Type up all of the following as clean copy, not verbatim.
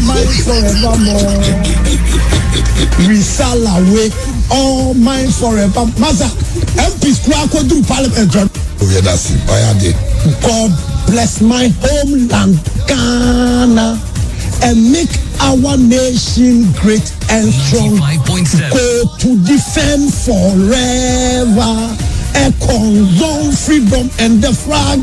mine forevermore. Resal away, all mine forever. Master, MP Square could do Parliament. Oh, yeah, that's it. God bless my homeland, Ghana, and make our nation great and strong. Go to defend forever. A condone freedom and the flag.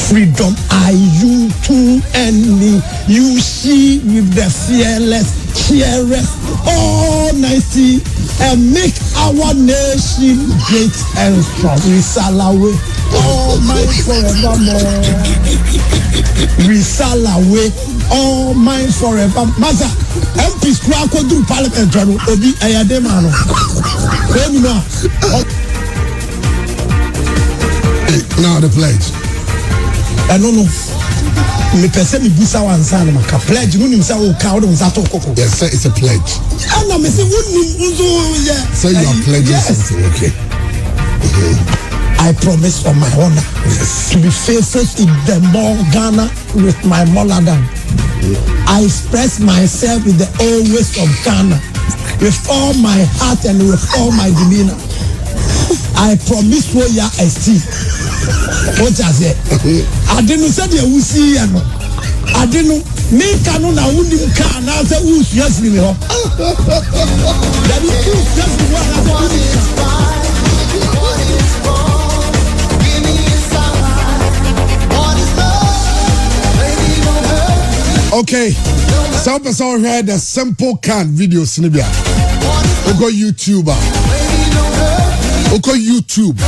Freedom are you to any. You see with the fearless, cheerless, all nighty, and make our nation great and strong. We salawe, all mine forevermore. We salawe, all mine forever. Master, MP Square could do Parliament. Obi Ayademano. Now the pledge. I don't know. Me person me busa wan sana maka pledge. You know say o ka o don sato koko. Yes, sir, it's a pledge. And I me say yeah. So you are pledging something, okay? I promise on my honor to be faithful to the more Ghana with my motherland. I express myself with the old ways of Ghana with all my heart and with all my demeanor. I promise for ya esteem. What I say? I didn't say the wusi ya no. I didn't make no na wundi mka na say wusi yes me ho. That is just what I say. Okay. Some person heard the simple can video Sinibia. Oko YouTuber. Oko YouTube.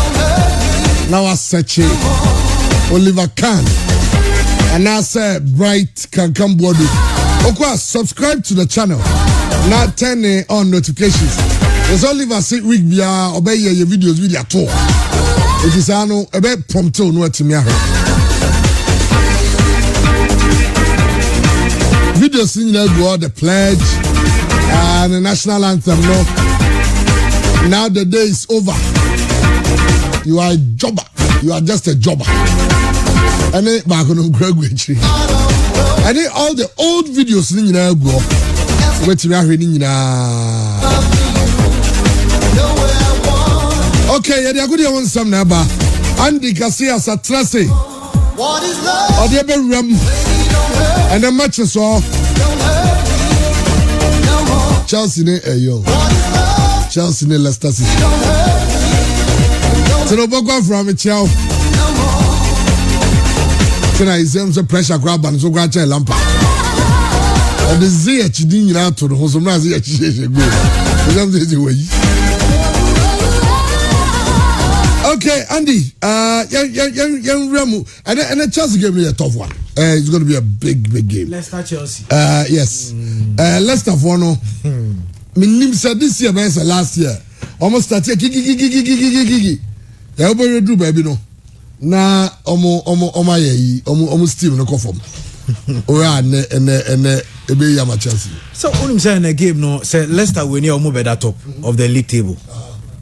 Now I search Oliver Kahn. And I say Bright can come body. Oko subscribe to the channel. Now turn on notifications. There's Oliver say week bia obey your videos with your tour. It is ano a bit prompto no to me. Videos in go the pledge and the national anthem. No, now the day is over. You are a jobber. You are just a jobber. And then back on graduate. And then all the old videos in go. Wait me reading okay, yeah, they are good one some neighbor. Andy Garcia Satrase. What is love? Or the rum. And the matches all Chelsea ne Ayo. Chelsea ne Leicester City. So no go from a chow. Tonight is some pressure grab and so go tell Lampa. And the ZH didn't out to the Hosum ZH go. Okay, Andy, young Remu, and Chelsea gave me a tough one. It's going to be a big game. Leicester Chelsea. Yes. Leicester for no. Minim said this year, man, last year. Almost started gigi. Everybody do baby no. Na omo Steve no conform. Ora and ebe ya Chelsea. So unim say in a game no say Leicester win omo be that top of the league table.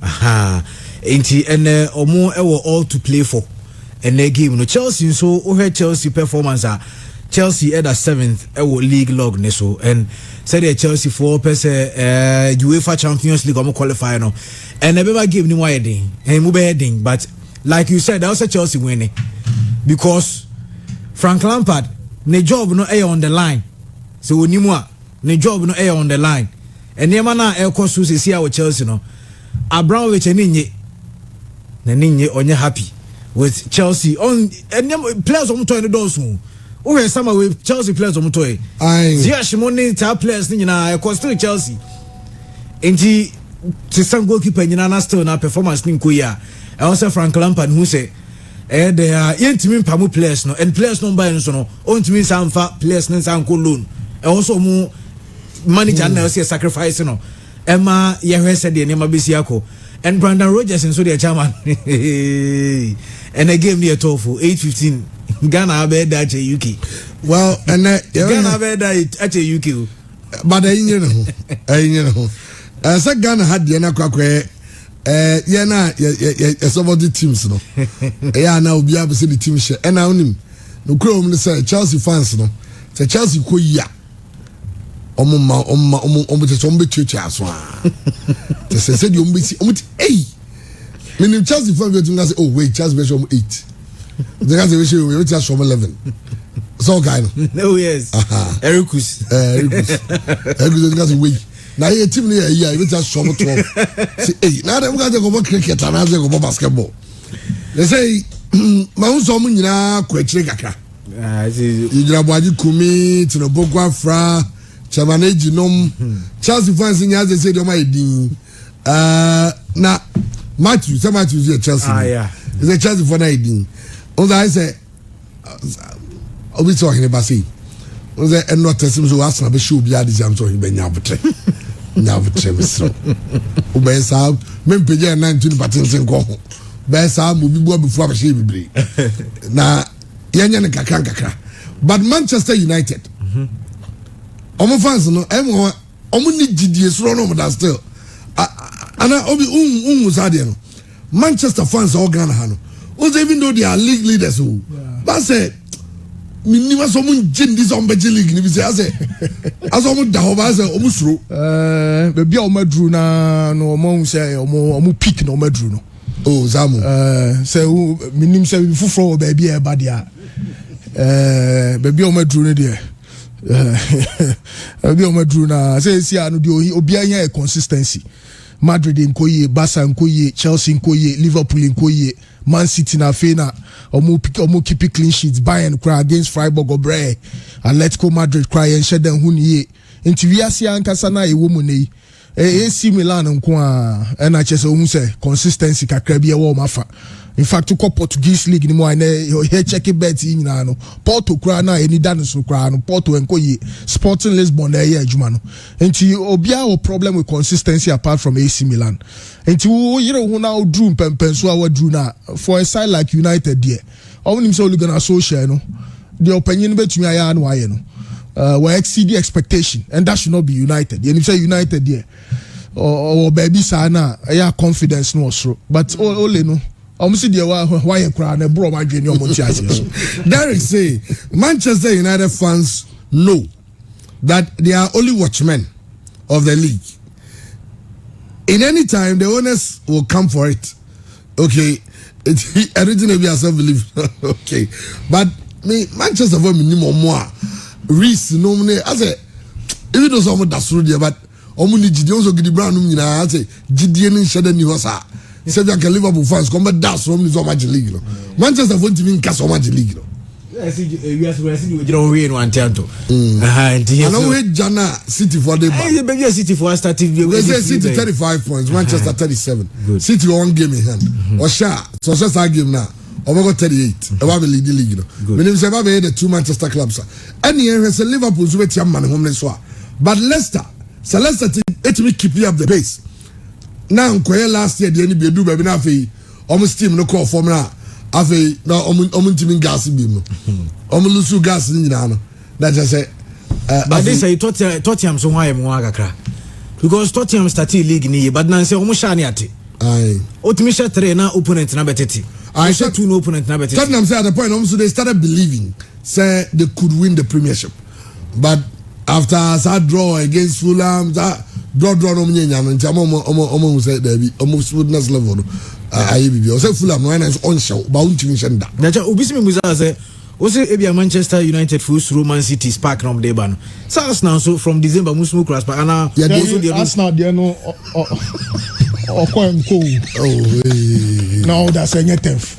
Aha. Enti omo ewo all to play for. And the game no Chelsea so o Chelsea performance Chelsea at the 7th league log ne so and said the Chelsea for person UEFA Champions League omo qualify no and the game ni why den and mu be heading but like you said that was a Chelsea winning because Frank Lampard ne job no on the line so onimu ne job no on the line and the man na so see our Chelsea no Abramovich ninye onye happy with Chelsea on and players on to the doors who summer with Chelsea players on to it. Ziyech money top players ni na still Chelsea. Enti some goalkeeper ni na still na performance ni nkoya. I also Frank Lampard who say they are yentimi pamu players no and players no buy no so no ontimi sanfa players no san ko loan. Also mu manager na say sacrifice no. Emma yehwe said the name besiako and Brandon Rogers and so the chairman and they gave me a tofu 8:15 Ghana bed at UK. Well, and Ghana bed at UK. But you know, as Ghana had the Anakwe, some of the teams, no, now be able to see the team share, and I own him. No, Chrome say Chelsea fans, no, say Chelsea Koya, omo te so betuatua aso a te se de omo besi omo hey menim Chelsea fan go to say oh wait Chelsea be show 8 they can say we show 11 so guy no yes Erikus say wait na your team na here you just show 12 say hey na dem go go cricket and go basketball they say ma unso mu nyina kwachire kakra Idra Boaji Kumi, Tinobogwa Fra, Chamanage Nom, Chelsea fans in Yazzie said, my dean. Now, Matthew, some Matthew is Chelsea. Yeah. Is a Chelsea for 19. Also, I say, we saw him about saying, was there and not testing so as to be sure be added jam so he be Navatre. Navatre, Ubes out, Mempia 19 patents and go home. Best out will be born before she will be. Now, Yanya kakra but Manchester United omo fans no omo ni gidie so no that still ana obi usade no Manchester fans all Ghana ha no even though they are league leaders who but say minima so mo gin this on league ni bi say as omo da ho ba say omo suro be bia omo dru na no omo say omo pick na omo dru no oh Zamu say minim say fufuro baby e ba dia baby o madru ne de baby o madru na say si anu de obi anya e consistency Madrid nkoye Barca nkoye Chelsea nkoye Liverpool nkoye Man City na fe na omo keep clean sheets Bayern cry against Freiburg Obre Atletico Madrid cry and shed them huniye nti wiase ankasa na e wo mu nei AC Milan nko a na chese ohun say consistency kakra bia wo mafa in fact to Portuguese league ni mo na here check bet nyina no Porto kra na eni dan so kra no Porto enko ye Sporting Lisbon na ye adwuma no enti obia o problem with consistency apart from AC Milan enti wo yire hu na odru pempenso a wadru na for a side like United there onim say Olugana social no the opinion betumi aya no aye no we exceed the expectation and that should not be United you say United there or baby sana ya confidence no so but only no see the why you cry and bro my junior Derek say Manchester United fans know that they are only watchmen of the league. In any time the owners will come for it. Okay, everything will be self-belief. Okay, but me Manchester for minimum more risk no me I say even though some that's through there but omu ni gidi also gidi brand no nyina I say gidi ni shede ni hosa. Say that Liverpool fans come back that's from the Magic League no. Manchester won't even cast on Magic League no. I see we don't win one tanto. I know we Jana City for the back. Maybe City for starting we say City 35 points, Manchester 37. Good. City one game in hand. Osha so just that game now. Over 38. I will lead the league no. When you say the two Manchester clubs. Any here is Liverpool so wait man home so. But Leicester it will keep up the pace. Now last year the NBA do baby na fe almost team no call formula afi na omun team gas bi no omun gas ni na no that just say but they say Tottenham so why mo akakra because Tottenham started league ni but now say omun sha ni ate aye otimi sha 3 na opponent na betete I sha 2 no opponent na betete Tottenham say at the point so they started believing say they could win the Premiership but after that draw against Fulham that draw no nyanya no ntia omo say there be almost smoothness level no ayi bibi o say Fulham no is on show ba untimi shenda nacha obisi me muza say o say ebia Manchester United full Man City spark from dey ban so Arsenal so from December musmu cross pa ana Arsenal there no okwenko no that's any 10th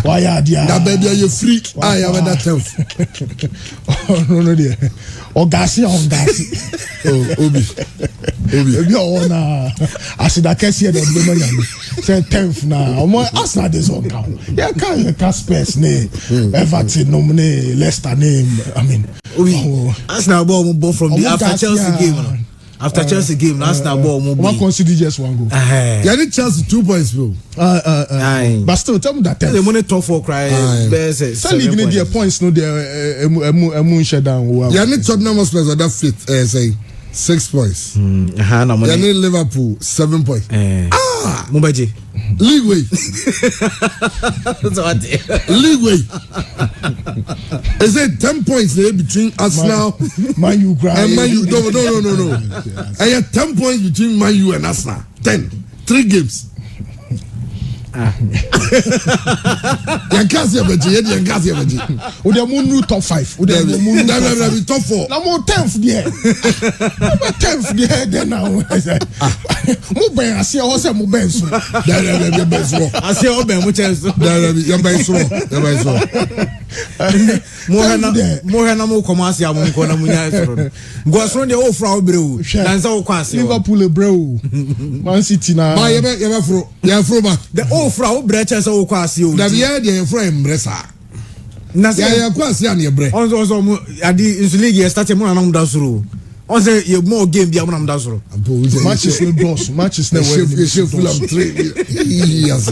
why are there that baby you free I have that 10th no there Ogasi Obi ona asida kesi de be no say 10th na omo Arsenal dey on count yeah can space ne Everton no ne Leicester name I mean Arsenal ball from the after Chelsea game after Chelsea game Arsenal ball one consider just one goal yeah need Chelsea 2 points bro but still tell me that the money top 4 cry say league need their points no there emu shut down yeah need Tottenham Hotspur that fit say 6 points yeah need Liverpool 7 points Mumbaji league way league way Is it 10 points there between Arsenal Man U and Man U? No. I have 10 points between Man U and Arsenal. 10. 3 games. Yankasi abaji. We the moon top 5. We the moon top 4. Now more 10th there. 10th there then now. Mo ben I see how say mo ben so. There ben so. I see how ben mo chenso. There ben so. Mo hana mo komasi am nko na munya so. Go so de o fra obrewu. Na nza wo kwase. Liverpool ebrewu. Man City na. Ba ye fro ba. The o fra obreche so wo kwase o. Da ye de fro embresa. Na se ya kwase an ye bre. Onzo mo adi insulig ye start mo na da suru. On say you more game bi am da suru. Matches no dos. Matches no way. Full of 3. Yes.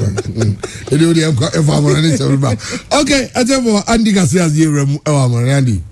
Okay, ajabo Andy Garcia here Andy.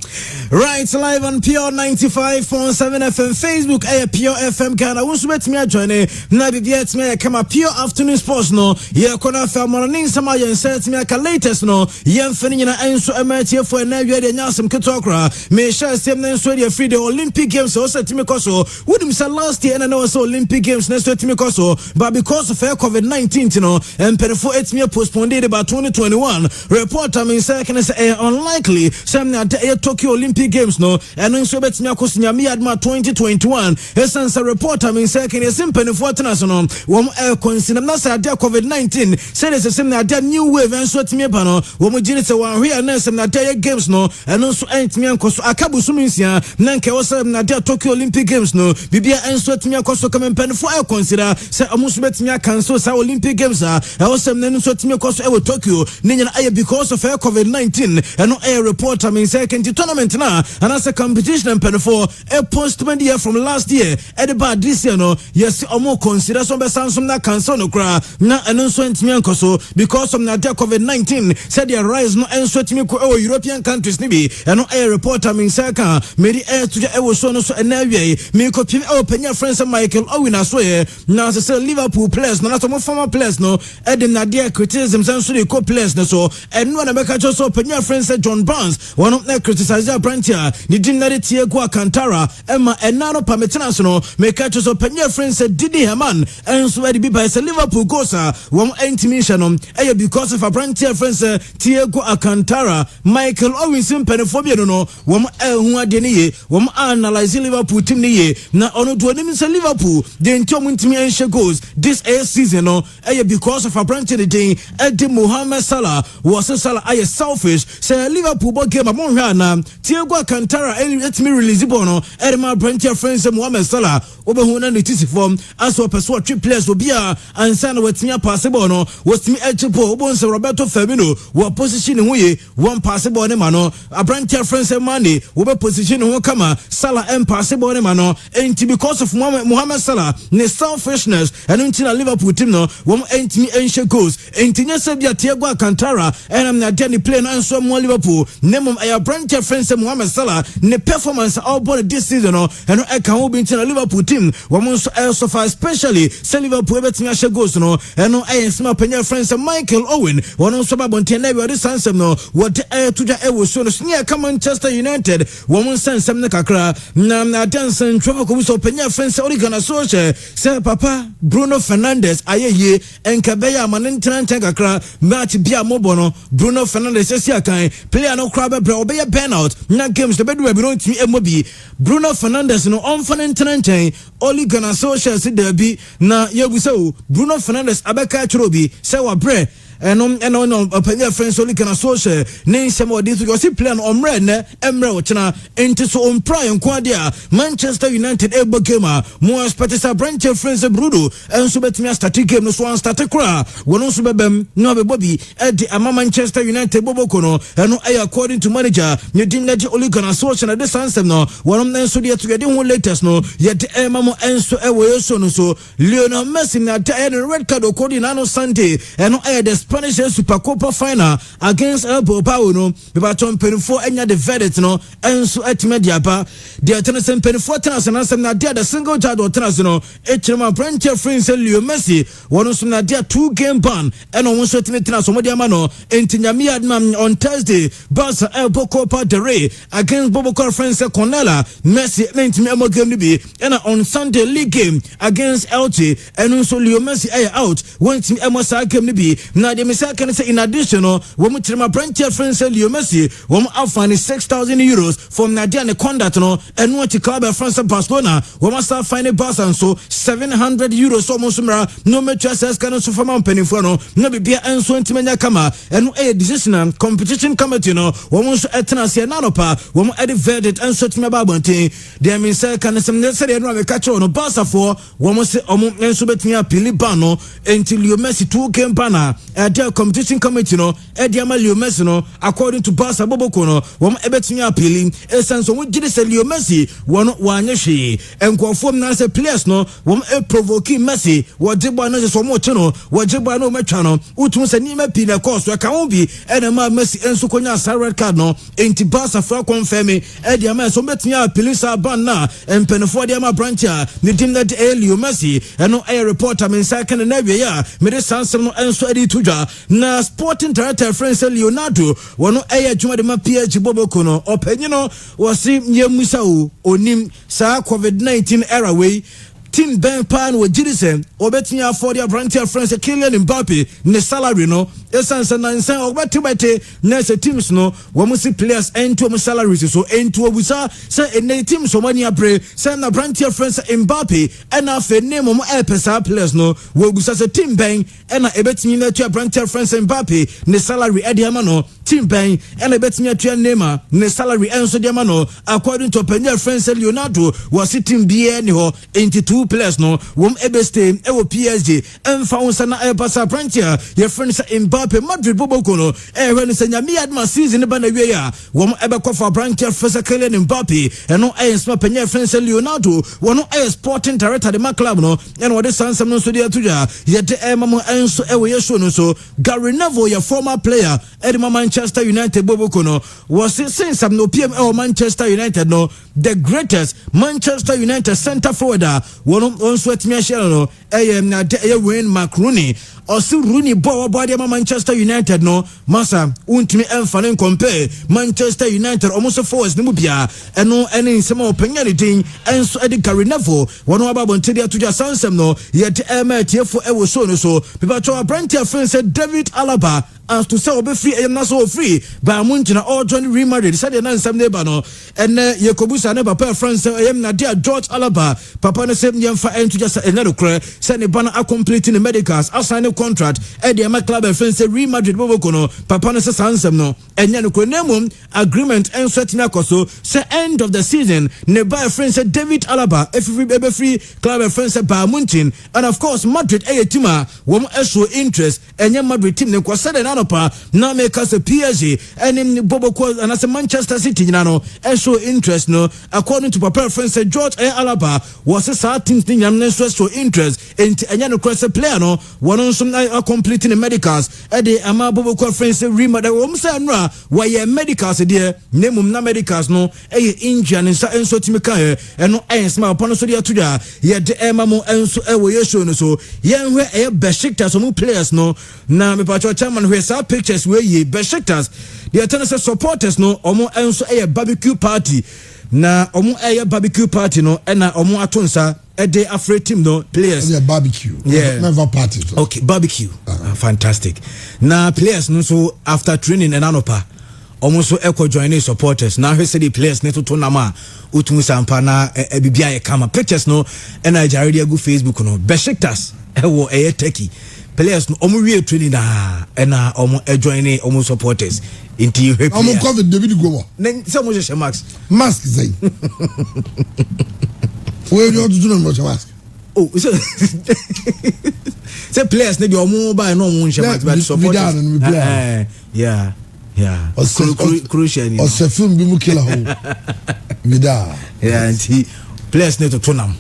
Right, live on Pure 95.7 FM Facebook, Pure FM Ghana. Who's with me join na bibiet me kama Pure Afternoon Sports no. Ye kona fa morning sama yen set me ka latest no. Yen fani na enso emetie for na wi de nyasem ketokra. Me share sem na enso de free the Olympic Games so set me koso. Wouldn't say last year and also Olympic Games next set me koso, but because of COVID-19 you know, and perfor it me postponed about 2021. Report I mean say can say unlikely some na Tokyo Olympic Games no and nso betimi akosinya miadma 2021 essence report I mean say can simple for international wom consider na say dia COVID-19 say the same na dia new wave enso timi pa no wom gine say wan hwe na sem na dia games no and nso entimi ankoso akabusu minsia na nke wo say na dia Tokyo Olympic Games no bibia enso timi akoso come pen for consider say amusu betimi cancel say Olympic Games a wo say na nso timi akoso e Tokyo ninya aye because of COVID-19 and no air report I mean say can tournament na and as a competition and pen for a postman year from last year at the bad this year no yes omo consider some some na cancel no kra na eno so ntimi ankoso because of na COVID-19 said the rise no enso timi ko European countries ni bi and no air report I mean say can made air to the so no so na wie me ko pim penya friends Michael Owen aso ye na say Liverpool players na some former players no e dem na there criticism so the co players no so and no na make just so penya friends John Barnes one of the criticize Brantia ni dinare Thiago Alcantara Emma enano pametena no make just so penya friends Didi Herman enso e bi by Liverpool gosa one intimation e because of a Brantia friends Thiago Alcantara Michael Owen penphobia no one hu ade ne ye one analyze Liverpool team ne ye na ono do nim say Liverpool the ntom ntimi enche goals this season no e because of a Brantia de Eddie Mohamed Salah was Salah aye selfish say Liverpool bo game amon hwa na Thiago Alcantara let me release bono Edema Brantia friends Mohamed Salah obehu na nitisi form as o person three players obi a ansa na watimi passable no was me echipo obonse Roberto Firmino wo position hu ye one passable ne ma no Brantia friends Mane wo be position hu kama Salah passable ne ma no enti because of Mohamed Salah ne selfishness and until Liverpool team no wo enti enche goals enti nyese bia Thiago Alcantara and am na dey play na so mo Liverpool nemom aya Brantia friends Mohamed Salah ne performance all ball this season no and I can will be in Liverpool team woman so far especially say Liverpool betting a goals no and no I small penya friends Michael Owen one so ba bonten na we sansem no what to ja was so near Manchester United woman sansem ne kakra na dance and travel ko so penya friends Origana so say papa Bruno Fernandes ayeye enkabeya manentan kakra match bia mobono Bruno Fernandes sia kan player no crab be burnout na games the bedroom be don't emobi Bruno Fernandes no on fanentan Oli Ghana social si derby na yebuso Bruno Fernandes abeka churobi say wa bre no openya friends Oli Ghana social name some of this you see plan on red ne emre ochina enti so on prime nko dia Manchester United ebo game mo expect Brantia friends Bruno enso betimi start game no so on start kra wono so bebem no be bobi e di ama Manchester United boboko no eno according to manager ne dimnaji Oli Ghana social na this answer no wonom enso dia to get who latest no yet mamo enso e we so no so Lionel Messi na the red card according na no Sunday eno the Spanish Super Copa final against El Bilbao no bebaton penifo enya the verdict no enso etimedia ba the tennis penifo tennis na sem na dia the single judge or tennis no echirema branch friends Leo Messi one so na dia 2-game ban and on so tennis so media ma no entinyami adman on Thursday Barca El Copa del Rey against Bobocor friends Cornella Messi entimi emo game ni bi and on Sunday league game against Elche and so Leo Messi out when team emo sa game ni bi na de mesa kan say in addition no wo mu tirema branch friends Leo Messi wo mu afani €6,000 from Nadia ne conduct no and what club France Barcelona wo must find Barca and so €700 so mo sumra no me chances kan so fama penifo no no bibia enso ntimenya kama and a decision competition committee no wo mu so etena se na no pa wo mu edit verdict enso tme ba bontin de mesa kan sem ne se no me ka cho no Barca for wo mu se omo enso betnya pili ban no until Leo Messi 2-game banner their competition committee no ediama Leo Messi no according to Barca Boboko no wo ebetumi appealing essence wo gide se Leo Messi wono wanye hwe enkofo na se players no wo provoke Messi wo jeba no so mo che no wo jeba no matwa no utum se ni ma pi na course ka wo bi ena ma Messi enso konya sa red card no enti Barca for confirm ediama so betumi appealing sa ban na empenfo ediama branch a ne dim na Leo Messi eno reporter men sa kan na wie ya me de sansem no enso edi tuja na sporting director friends Leonardo wono adwuma de ma PSG Boboko no opanyi no wasi nyemusa o onim sa COVID-19 era way team Ben Pan wo Jidisen obetini afford their branch friends Kylian Mbappe ne salary no esanse na nsan obetibete na se teams no wo musi players ento mo salaries so ento obusa say ene teams so many abre say na branch friends Mbappe and afa name mo pesa players no wo obusa say team Ben and ebetini na tua branch friends Mbappe ne salary ediama no team Ben and ebetini tua Neymar ne salary enso diama no according to Penya friends Leonardo was team BA ni ho 22 players no wom ebeste ewo PSG emfa wonsa na epasa branchia ye friends Mbappe Madrid Boboko no ehwe ni senya mi adma season ba na wie ya wom ebekofa branchia first Kylian Mbappe eno eyesma Penya friends Leonardo wono sporting director de club no eno wode sansam no so dia tuja ye de emamo enso ewo ye show no so Gary Neville your former player edema Manchester United Boboko no was since am no PM Manchester United no the greatest Manchester United center forwarder wono onso atimi ahia no na Wayne Rooney osi Rooney bo Manchester United no masa untimi emfa compare Manchester United almost forwards ni mu bia eno ene nsema opanya ne din enso edi Gary Neville wono ababonte dia tuja sansem no yet tiefo ewo so no so people to branch friend said David Alaba as to say obe free am na so free ba munchina all join Real Madrid said na nsem neba no ene Yakobusa ne papa friend say am na dia George Alaba papa ne say yemfa ento just enero kre say ne bana completing the medicals assign contract e de my club friend say Real Madrid Boboko no papa ne say sansem no enya no krenemu agreement enso tina koso say end of the season ne buy friend say David Alaba every free club friend say ba munchin and of course Madrid team wom show interest enya Madrid team ne ko say na na make us a PSG and in Boboko and as a Manchester City no show interest no according to papa friend say George Alaba was a certain thing show interest in enya no cross player no one some completing the medicals e de ama Boboko friend say Rima da wom say nra why medicals there nemum na medicals no injury and enso timika e no small upon so dia tuja ye de ema mo enso we ye show no so yen hwe Besiktas some players no na me pacho chairman hwe sa pictures we ye Besiktas the tennis supporters no omo enso barbecue party na omo barbecue party no na omo atonsa day afraid team no players barbecue never party so. Okay barbecue fantastic na players no so after training and anopa almost so echo joining supporters now he said the players need to nama utumu sampa na bibia e kama pictures no and I already go Facebook no Besiktas ewo Turkey players no omo wie training na na omo joining omo supporters into you omo COVID David go then some just mask say where you do no mask oh so say players need your mobile no mo mask but supporters yeah crucial or se film bi mu kila ho mida yeah and players need to turn am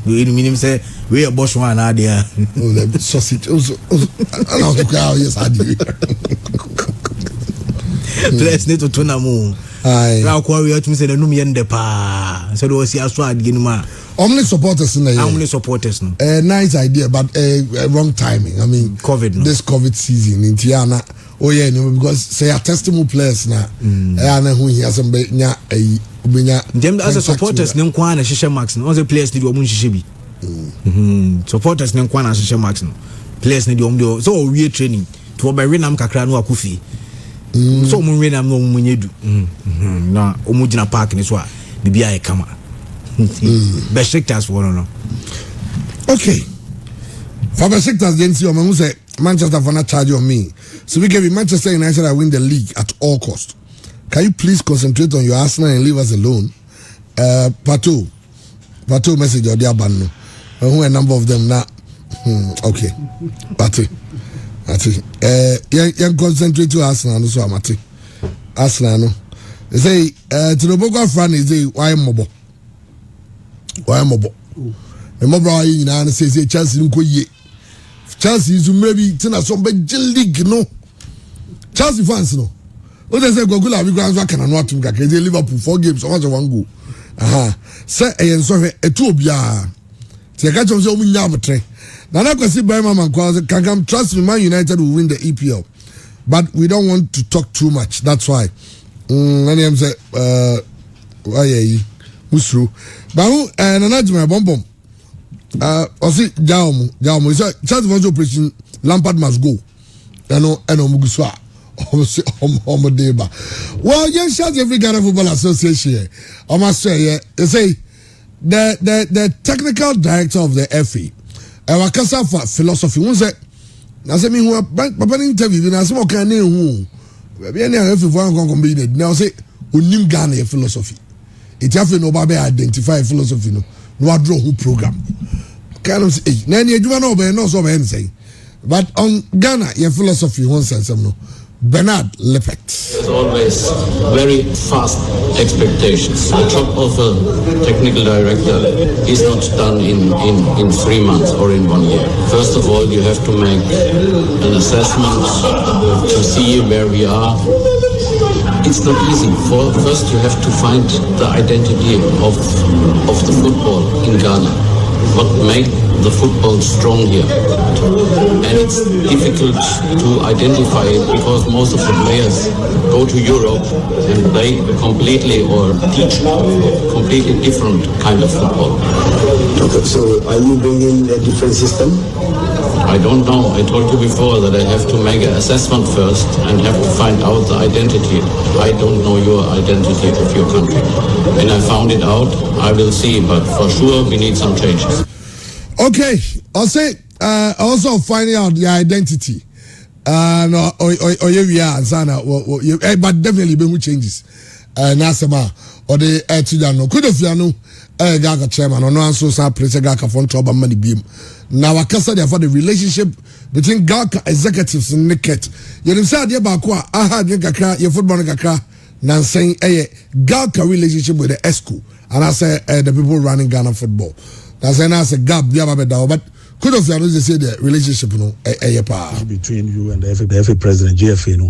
we mean say we a boss one there. Oh, the sausage also allow to cry yes I do. Let's need to turn am. Aye. Now we have to say the num yende pa. So do see aso adie ma. Only supporters in the Only supporters no. Nice idea but wrong timing. I mean COVID no. This COVID season in Tiana. Oh yeah, because say a testimony players na. Na who he has some nya them as a supporters nem kwa na hihye max no. All the players need omun hihye bi. Supporters nem kwa na hihye max no. Players need omun so we training to obere nam kakra no akufi. So omun we nam no omun nyedu. Na omun gina park ni so a bibia e kama. Besiktas won no. Okay. For Besiktas then see omun say Manchester for not charge on me. So we give Manchester United I win the league at all cost. Can you please concentrate on your Arsenal and leave us alone? Pato message or their band. Who a number of them now? Okay. Pato. You concentrate to Arsenal no so amati. Arsenal no. They say to the Boga fan is say why mobile. The mobile you know say Chelsea nko ye. Chelsea is maybe tina some big league no. Chelsea fans no. What they say Gogula we grand can not to Liverpool 4 games or 1 goal. Say e so e tu obia. Ti ka chom say o munya botre. Na na kwesi by mama can come trust me Man United will win the EPL. But we don't want to talk too much. That's why. Any am say why yi musru. Ba hu na na jima bom. Osi Jaumu so Chelsea for operation Lampard must go. Eno muguso a well, yes, every Ghana Football Association. I must say, they say the technical director of the FA, Wakasa for philosophy. One say, I say me who Papa interview. Now some can name who. Be any FA for one combined. Now say unim Ghana philosophy. It have no babe identify philosophy no. No draw who program. Kind of say, na ni adwuma no be no so be anything. But on Ghana, your philosophy one sense no. Bernard Lepet. There's always very fast expectations. The job of a technical director is not done in 3 months or in 1 year. First of all, you have to make an assessment to see where we are. It's not easy. First, you have to find the identity of the football in Ghana. What makes the football strong here? And it's difficult to identify it because most of the players go to Europe and play completely or teach completely different kind of football. Okay, so are you bringing a different system? I don't know. I told you before that I have to make an assessment first and have to find out the identity. I don't know your identity of your country. When I found it out, I will see, but for sure we need some changes. Okay, I'll say also finding out the identity. No, or we are but definitely be changes. Nasema or the Tudano could have you Gaga chairman or no answer some place Gaga for trouble money beam. Now I can say for the relationship between Gaga executives and Niket. You said Yabakwa, aha, Gaka, your football Gaka, nan saying Gaga relationship with the ESCO, and I say the people running Ghana football. That's a gap, but could have you say the relationship between you and the FA president, GFA. No,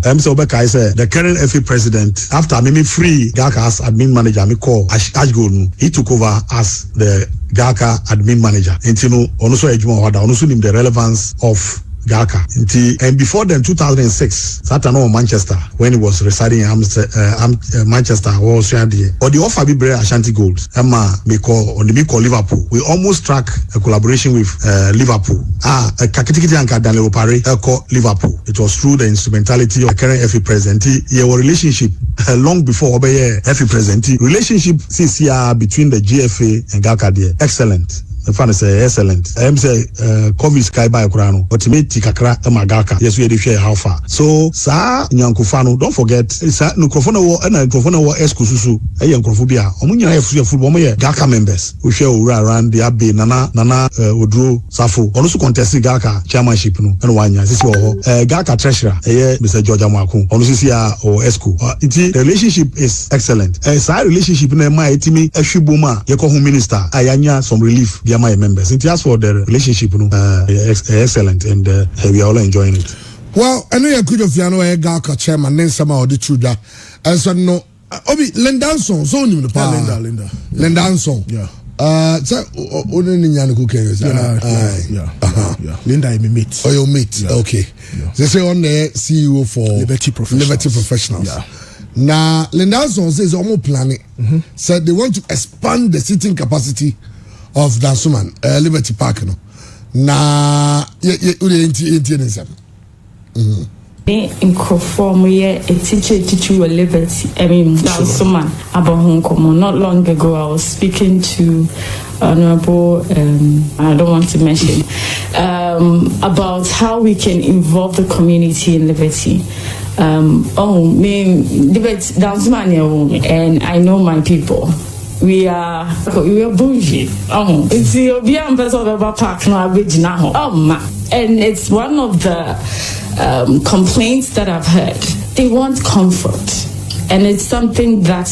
I said the current FA president, after me free Gaka as admin manager, me call Ashgolden, he took over as the Gaka admin manager. And you know, also the relevance of Gaka. And before then, 2006, Satano Manchester, when he was residing in Manchester, or the offer be Brea Ashanti Gold. Emma me call Liverpool. We almost struck a collaboration with Liverpool. Kakitikiti and Daniel Opare call Liverpool. It was through the instrumentality of the current FA president. Your relationship long before Obeye FA president. Relationship between the GFA and Gaka there. Excellent. The fan is excellent. I'm say COVID sky by Kurano, but me tikakra magaka. Yes, we share how far. So sa nyankufano, don't forget. Sa nkrofona wo na nkrofona wo eskususu. Nkrofobia. Omunya efu football mo ye Gaka members. We share around the abe nana Odro Safo. Onusu contest Gaka chairmanship no. And wanya sisi wo Gaka treasurer. Mr. George Amaku. Onusu sia o esku. The relationship is excellent. Sa relationship na ma etimi ehwiboma ye ko home minister ayanya some relief. they are my members. And as for the relationship, excellent, and we are all enjoying it. Well, I know you're good of Yano Gaka chairman, then some of the Truda, and so no, Obi Lendanson, so in the power. Lendanson, yeah. So only in Yanuku yeah. Linda, I meet. Oh, you meet, yeah. okay. Yeah. They say on the CEO for Liberty Professionals. Yeah. Now, Lendanson says almost planning. Said they want to expand the seating capacity of Dansuman, Liberty Park. Now, teacher Liberty. I mean, Dansuman about Hong Kong. Not long ago, I was speaking to Honorable, I don't want to mention, about how we can involve the community in Liberty. Liberty Dansuman, and I know my people. We are bougie. It's the Obian Park now, and it's one of the complaints that I've heard. They want comfort, and it's something that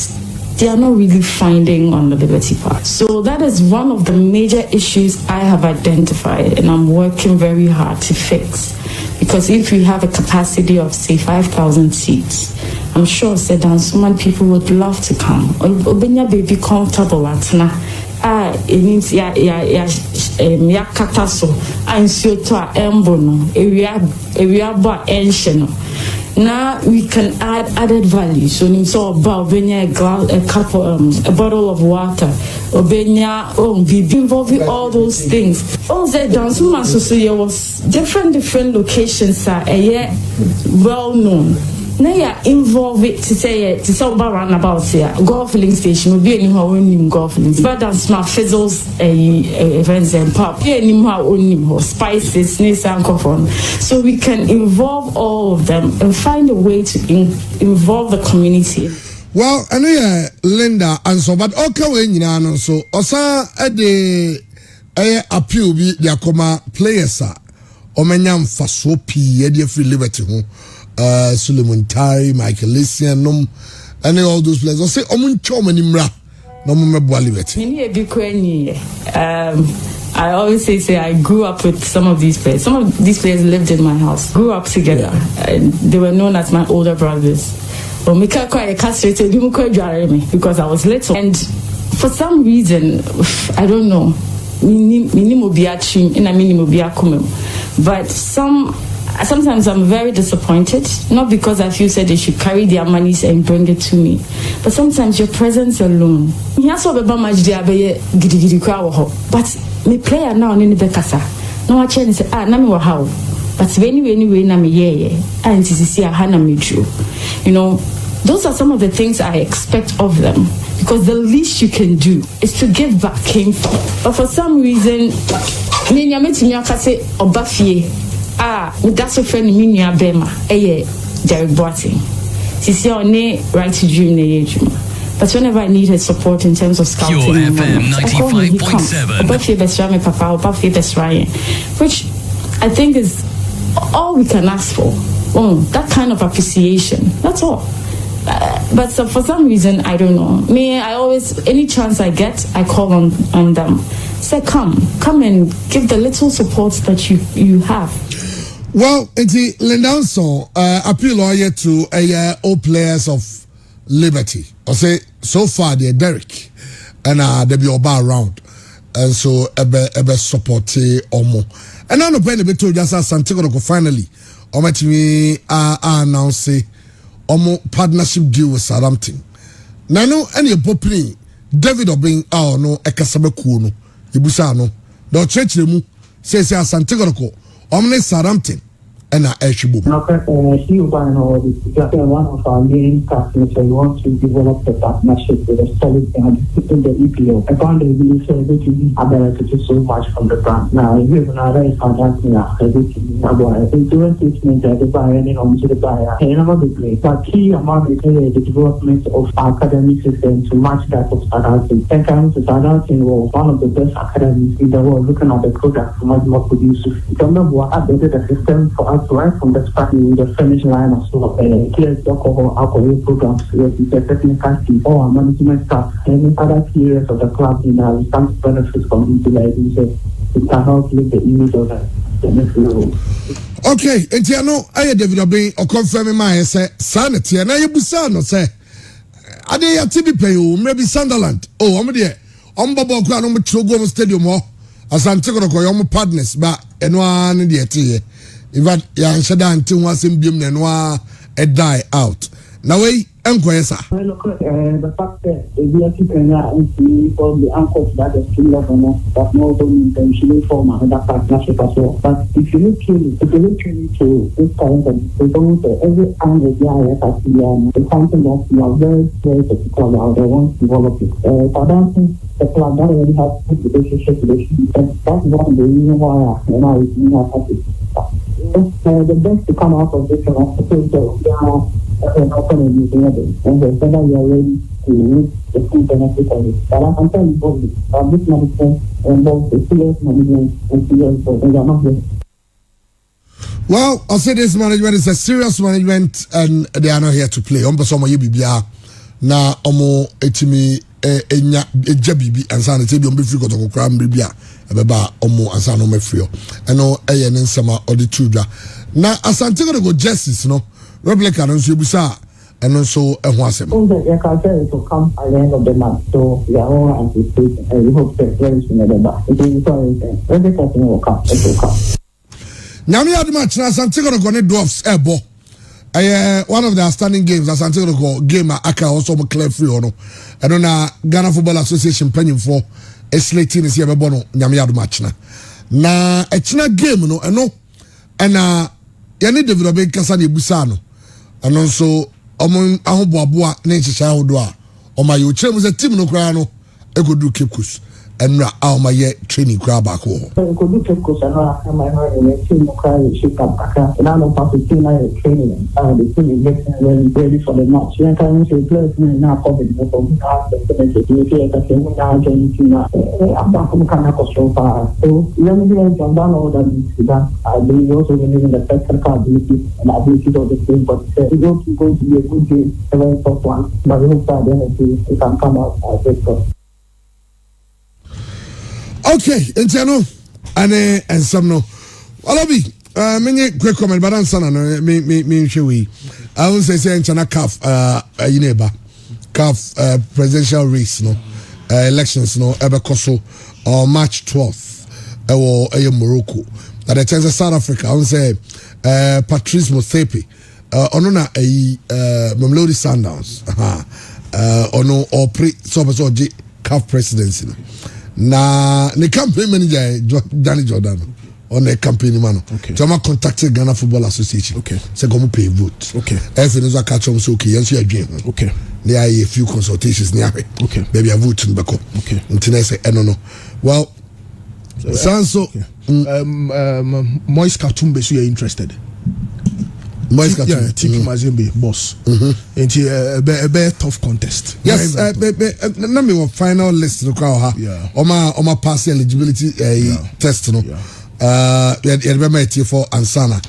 they are not really finding on the Liberty Park. So that is one of the major issues I have identified, and I'm working very hard to fix. Because if we have a capacity of, say, 5,000 seats, I'm sure Dansuman people would love to come. Obenya baby comfortable at na. It means ya kataso. I'm sure to embono. Area ba ensheno. Now we can add added value. So you saw about a cup, a bottle of water, obenya, be involved with all those things. All that Dansuman so was different locations are well known. Now you're involved to say about roundabout here, golf filling station will be any how only golf filling. But that's my fizzles events and pop. Yeah, any how only spices, snails and coffee. So we can involve all of them and find a way to involve the community. Well, I know Linda and so, but okay, when you know, so osa the appeal be the akoma players are omenyam faso pi e free Liberty ho. Suleiman Tai, Michael Lysianum, and all those players. I say, Omunchomanimbra, no more Liberty. I always say I grew up with some of these players. Some of these players lived in my house, grew up together. And they were known as my older brothers. But Mika quite castrated because I was little. And for some reason, I don't know, but sometimes I'm very disappointed, not because I feel said they should carry their monies and bring it to me, but sometimes your presence alone. But me player now in the casa. No I change say nami wa how. But anyway na me and see hana me drew. You know, those are some of the things I expect of them, because the least you can do is to give back came from. But for some reason, me nyame me aka say obafie. That's a friend me nua bema. Derek Boateng. Sisi one right to dream na yejuma. But whenever I need his support in terms of scouting, FM 95.7. Which I think is all we can ask for. That kind of appreciation. That's all. But so for some reason, I don't know. I always, any chance I get, I call on them. Say, come and give the little support that you have. Well, it's Lendanson appeal lawyer to all players of Liberty. I say so far they're Derek and they be all around, and so ebe support omo. And I know penny be told just Santiago finally me announce omo partnership deal with Southampton. Now no any populi David Obing no ekasabe ku no ibusa no the church mu say Santiago omne Southampton and Eshibu. One of our main customers, we want to develop a partnership with a solid brand in the EPO. I found it really celebrating ability so much from the brand. Now, we have another Southampton doing treatment at the buyer and onto the buyer. And another great, but key among the development of our academic system to match that of Southampton. And coming to Southampton was one of the best academies in the world, looking at the product from what more producers. Remember, I updated the system for us But right from the start, the finish line as well, clear alcohol programs, the technical team, or management staff, any other areas of the club, we stand to benefit from this, like you say, it can help lift the image of the next level. Okay, and you know, I David Obey or confirm my say sanity, and I busano say, I dey a TV play, maybe Sunderland. Oh, I'm there. Bobo Kwan on Chogo Stadium, as I'm taking a partners, but and one in the tea. If I Shadan Tim was in Bim and a die out. Now, wait, Unquesa. The fact that we are keeping for the uncle that is still love but more intentionally form another partnership as well. But if you look to this kind of every angle the something that you are very, very particular about, they want to develop it. But I don't think the club that already has good relationship with and that's one of the reasons why the best to come out of this and whether you are ready to meet the full benefit of it. But I can tell you both, this management involves the serious management and serious they are not ready. Well, I'll say this management is a serious management and they are not here to play. Some of you be na omo etimi enya ejabibi ansa na tebi ombe free kotoko kra mbibia ebeba omo ansa no mefrio eno eye ne nsema odi tudwa na asante go justice no replica no so ebusa eno so eho asem you can say it will come at the end of the month, so we are all anticipating and we hope that very soon it is every person will come, it will come. Nyami aduma china asante go ne dwarfs ebo one of the outstanding games as Santiago game aka also clear free ono eno na Ghana Football Association penny for slating is here bebono nyame adu matchna na echina game no eno na yani David Obey kasa de busa no eno so omo ahoboaboa na nchicha ahodo a o ma yo chrem ze team no kra no egodu Cape Coast enra a o ma ye training kra back ho egodu Cape Coast na ma no team no kra ship up aka na no pass team na training the team is getting ready for the match you can say players na COVID no so the team ka se mo na join team na aba ko kana ko so far so you know we don't know that I believe also in the technical ability and ability of the team but it's going to be a good game a very tough one but we hope that it can come out as it. Okay, Entiano, and some no. Alabi, many quick comment, but I'm son, me, Chewy. I will say, China CAF, CAF presidential race, no, elections, no, Ebekoso, or March 12th, or Morocco. At the chance of South Africa, I will say, Patrice Motsepe, Onona, Mamelodi Sundowns, Ono, or CAF presidency. Na the campaign manager Danny Jordan on the campaign man. Okay. So I contacted Ghana Football Association. Okay. So go pay vote. Okay. If it is a catch on so okay, yes you agree. Okay. There are a few consultations near. Okay. Maybe I vote in Bako. Okay. Until I say I don't know. Well, so Moise Katumbe so you're interested. Yeah, Tiki Mazembe boss. And a tough contest. Yes, number one final list no crowd. Yeah. Oma pass eligibility test no. Yeah. Remember for Ansana.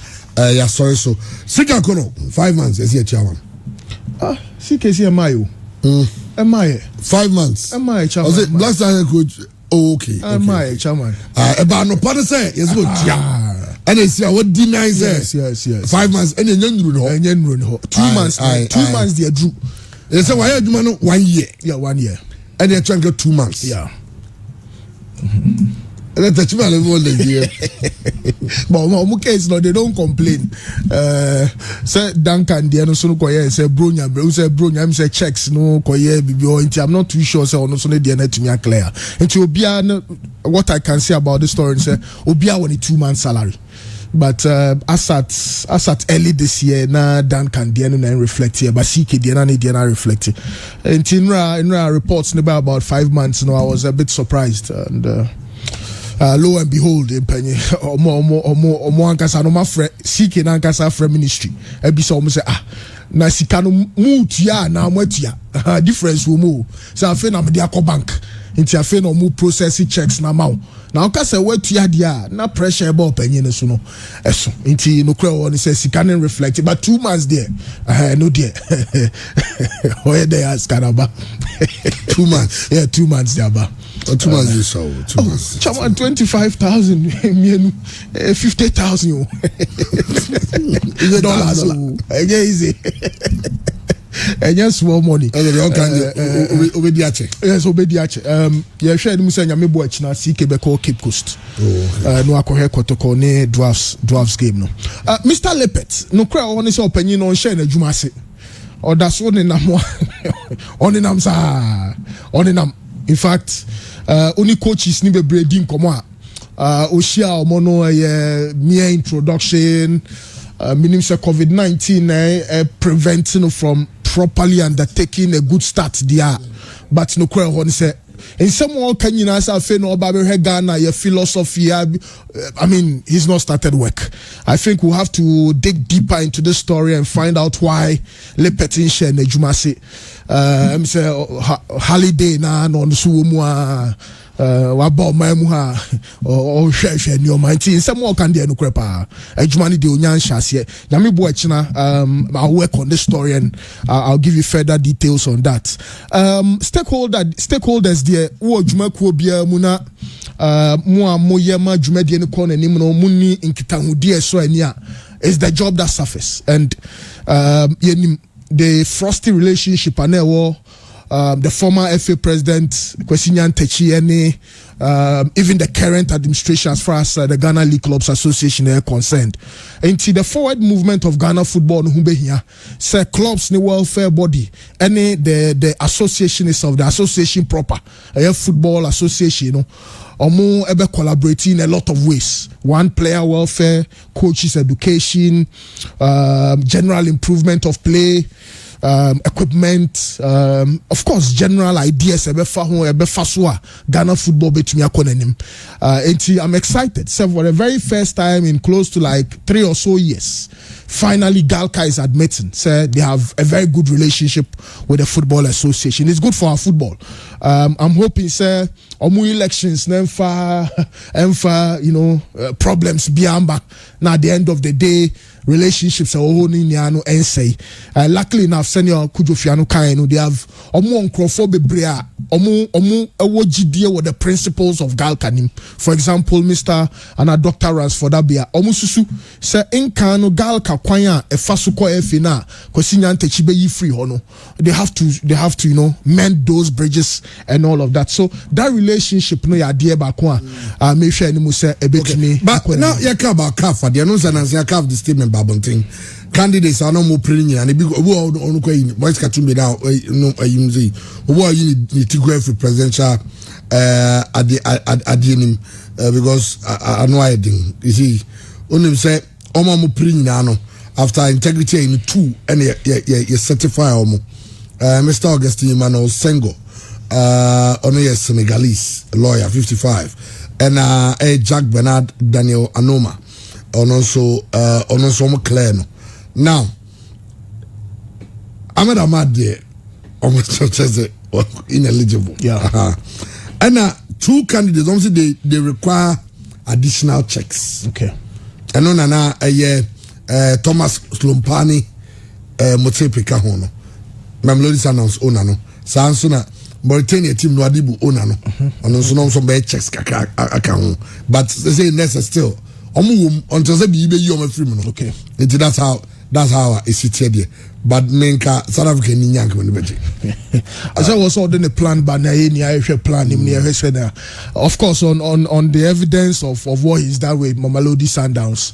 Yeah, sorry so. Sika Kono 5 months as your chairman. CKC Amayo. Amaye 5 months. Amaye chairman. Was it last time coach? Okay. Amaye chairman. About no part say yes good. Yeah. And they say what denies yes 5 months and then you know 2 months 2 months they drew they say why you man 1 year 1 year and they trying to get 2 months yeah and then touch me all the year but my case no they don't complain say Duncan there no so no koye say bronya say checks no koye bibi until I'm not too sure say no so no there na to me clear until obia what I can say about this story say obia want a 2 month salary. But as at early this year, na Duncan Diana and reflect here, but CK Diana reflect. And in reports about 5 months, I was a bit surprised and lo and behold, penny or more ankasa no my friend CK na ankasa friend ministry. Ebi so almost say na sika no move ya na mwetia difference will move. So I feel I'm the bank. nti afi na omu processing checks na ma na oka se wetu ya dia na pressure ebe opanyin so no eso nti no kra won say sika no reflect but 2 months there no there where they ask kanaba 2 months 2 months there ba 2 months is so 2 months chama 25,000 mienu 50,000 dollars easy small money. Obediache. Yes, Obediache. Yeah, share the Musa Nyame Boy China CK Beko Cape Coast. No akɔhɛ kɔtɔkɔ ne dwarfs game no. Mr. Lepet, no cry on his opinion on share na dwuma ase. Or that's one in nam in fact, only coaches ni bebre din komo a oshia omono mere introduction meaning say COVID-19 preventing from properly undertaking a good start there. But no cry on say in some way can you say fe no oba Ghana your philosophy I mean he's not started work. I think we'll have to dig deeper into this story and find out why Lepetin share nejuma say say holiday na no so mu waba mamu ha o hwehwe ni o manti nsem kan de no krepa adwuma ni de onya nhase nyame bo akina I'll work on this story and I'll give you further details on that. Stakeholders there wo adwuma ko bia mu na mo amoyema adwuma de ne ko na nim no munni nkitahudi eso ani a is the job that surface and the frosty relationship anewo the former FA president Kwesi Nyantakyi and even the current administration as far as the Ghana League Clubs Association are concerned. Into the forward movement of Ghana football no here, say clubs ni welfare body any the association is of the association proper football association, you know. Omo ebe collaborating in a lot of ways. One, player welfare, coaches education, general improvement of play, equipment, of course, general ideas. Ghana football between I'm excited. So for the very first time in close to like 3 or so years, finally Galka is admitting, say they have a very good relationship with the Football Association. It's good for our football. I'm hoping, say, omu elections, problems biamba. Now at the end of the day, relationships are all in Yano and say. Luckily enough, Senior Kujofiano Kaino, they have omu onkrofobe brea, omu awojidie with the principles of Galkanim. For example, Mr. and Dr. Ransford Abia, omu susu say inkano Galka kwanya efasuko efina Kwesi Nyantakyi be free hono. They have to mend those bridges and all of that. So that relationship no ya dear bakwa make sure any say a bit me. But now you talk about CAF, the announcement and CAF the statement babonting. Candidates are no more printing and big on boys cartoon me now no ayumzi. Who are you need to go for presidential at the because I know I didn't. You see, only say omo mo printing now after integrity in 2 and you certify omo. Mr. Augustine Emmanuel Sengo, only Senegalese lawyer, 55, and Jack Bernard Daniel Anoma, and also Claire. Now, Ahmed Ahmad there, almost ineligible. Yeah. And 2 candidates, obviously they require additional checks. Okay. And on Thomas Slumpani, Motepe Kahono. Mamelodi Sundowns owner no sanso na Mauritania team no adibu owner no ono so no some checks aka ho but they say next still omo until say be yi omo free no okay that's how it's situated but menka South Africa ni nyank me beje as I was ordering a plan but na ye ni ahwe plan him ni ahwe say of course on the evidence of what is that way Mamelodi Sundowns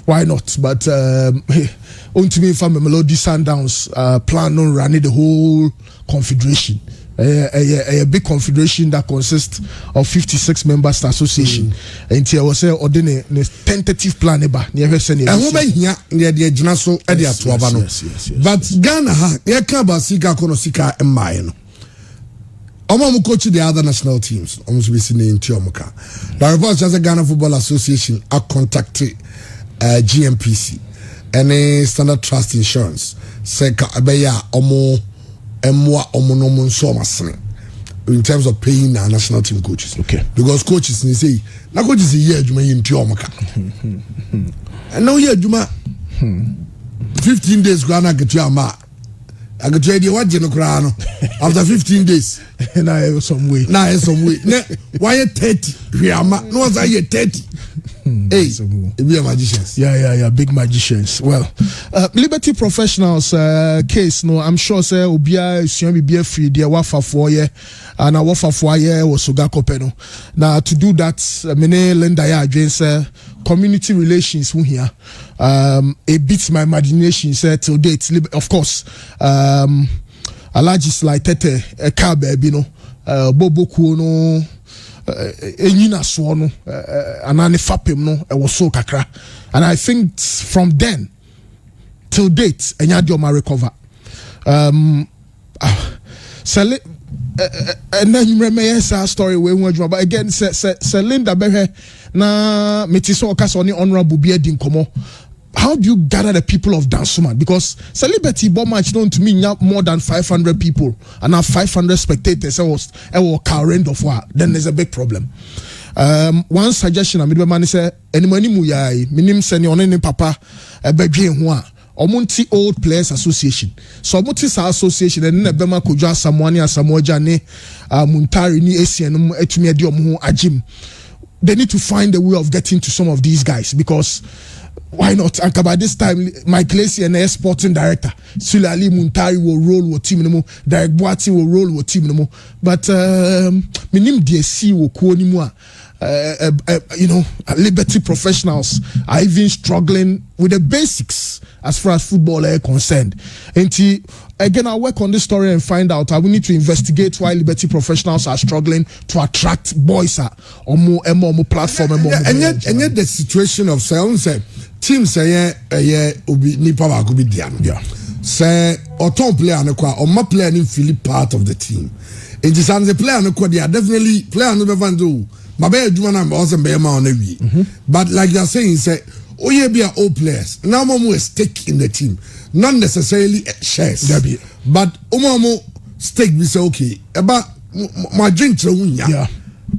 why not? But ultimately, from Mamelodi Sundowns plan on running the whole confederation, a big confederation that consists of 56 members association. And here was a tentative plan about near her senior. And woman here near the Janaso Edia Tuabano. But Ghana, Yakaba Sika Konosika and Mayan. Omo coach the other national teams. Almost be seen in Tiomoka. The report as a Ghana Football Association are contacted. GMPC and Standard Trust Insurance say abeya omo no soma sene in terms of paying our national team coaches. Okay. Because coaches, they say, now coaches a year, Juma in Tiomaka. And now, yeah, Juma, 15 days, Grana get your ma. I get ready, what you know, after 15 days. And I have some way. Now, some way. Why 30? No, I 30. Hey, we are magicians. Yeah, big magicians. Well, Liberty Professionals case, no, I'm sure say Obia is be free there wafa 4 year and a wafa 4 year was Suga Kopeno. Now to do that, many lender ya against community relations here. It beats my imagination till date. Of course, Alhaji like Tete a car baby no Bobo Kuno. Enyina so no anane fapem no e was so kakra, and I think from then till date enya de o recover sell and then you remember sa story we wan but again se Linda Behe na metiso okasa oni honorable bi edi nkomo. How do you gather the people of Dansoman? Because Liberty bomb match known to me more than 500 people and have 500 spectators. It was car end of war. Then there's a big problem. One suggestion I made my man say any money muyai minim seni onene papa ebedwe ho a omunti Old Players Association. So omunti sa association and na bema kodwa Samoani Asamoja ne Muntari ni ACN etumi ade omo agim. They need to find a way of getting to some of these guys because why not? And by this time, Mike Lacey and the sporting director, Sulali Muntari will roll with team no, Derek Boati will roll with team no. But minim DSC will kuonimwa. Liberty Professionals are even struggling with the basics as far as football are concerned. And again, I'll work on this story and find out. I will need to investigate why Liberty Professionals are struggling to attract boys or more platform. And yet the situation of say team say obi nipa ba go be diano. Yeah. Say oton player no kwa o ma player ni feel part of the team. It is the player no kwa they are definitely player no be van do. Ma be aduma na be also be ma on wi. But like you are saying say oye be all players. Now mo stake in the team. Not necessarily shares. But mo stake be say okay. Eba my drink to wunya. Yeah.